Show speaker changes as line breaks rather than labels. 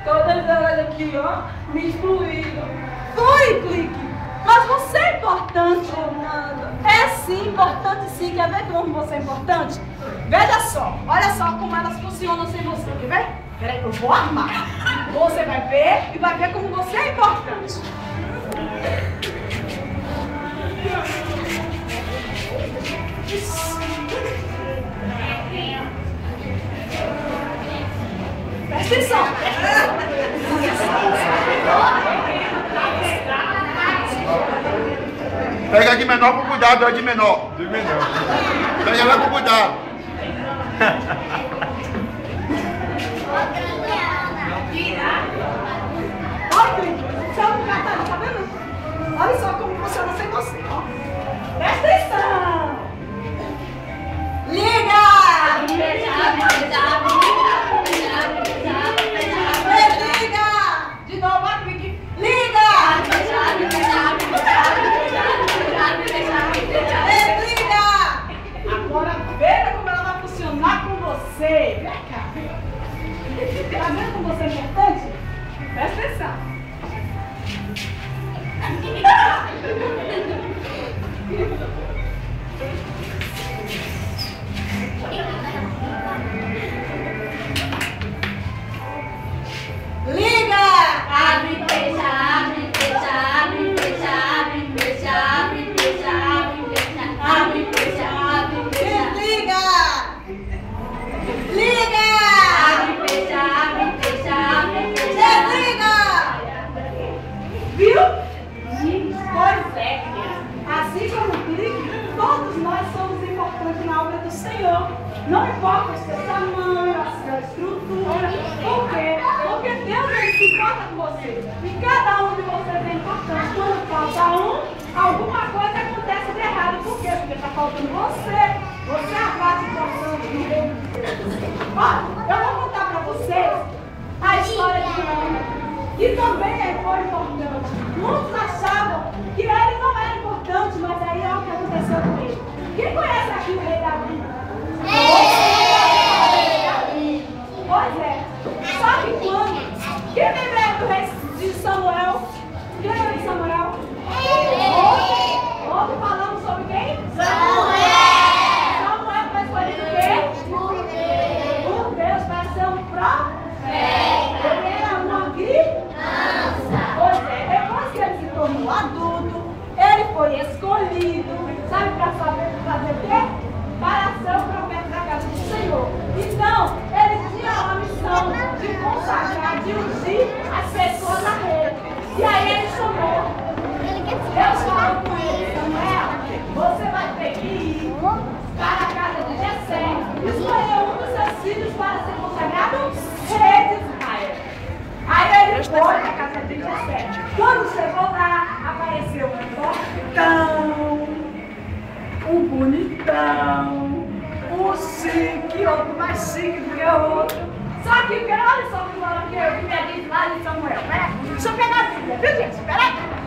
Todas elas aqui, ó, me excluíram. Foi, Clique. Mas você é importante, Fernanda. É sim, importante sim. Quer ver como você é importante? Veja só, olha só como elas funcionam sem você. Quer ver? Peraí, eu vou armar. Você vai ver e vai ver como você é importante. Presta atenção.
Pega a de menor com cuidado, a de menor. De menor. Pega ela com cuidado.
Olha, Clique, você é um Catarina, tá vendo? Olha só como funciona sem você, ó. Presta atenção. Liga! Liga! De novo, ó, Clique. Liga! Agora veja como ela vai funcionar com você. Vem cá. Tá vendo como você é importante? Presta atenção. Liga!
Abre, fecha, abre, fecha, abre, fecha, abre, fecha, abre, fecha, abre, fecha, abre, fecha, abre, fecha.
Liga! Liga!
Abre, fecha, abre, fecha, abre, fecha.
Desliga! Viu? Pois é. Assim como o Clique, todos nós somos importantes na obra do Senhor. Não importa o seu tamanho, a sua estrutura. Por quê? Porque Deus ele se importa com você. E cada um de vocês é importante. Quando falta um, alguma coisa acontece de errado. Por quê? Porque está faltando você. Você é a parte importante do reino de Deus. Olha, eu vou contar para vocês a história de Ana. E também ele foi importante. Muitos achavam que ele não era importante, mas aí olha o que aconteceu com ele. Quem conhece aqui o rei Davi? Pois é. Só que quando? Quem lembra do rei de Samuel? Quem lembra de Samuel? Ontem falamos sobre quem? Samuel! Samuel foi escolhido o quê? Por Deus para ser um profeta. Ele era uma criança. Pois é, depois que ele se tornou adulto, ele foi escolhido, sabe, para saber fazer o quê? Para ser o profeta da casa do Senhor. Então, ele tinha a missão de consagrar, de ungir as pessoas a ele. E aí ele chamou. Deus falou com ele: Samuel, você vai ter que ir para a casa de Jessé, escolher um dos seus filhos para ser consagrado rei de Israel. Aí ele foi para a casa de Jessé. Quando chegou lá, apareceu um fortão, um bonitão, um chique, outro mais chique do que o outro. Só que olha só o que me diz lá de Samuel, né? Deixa eu pegar a Bíblia, viu, gente? Espera aí.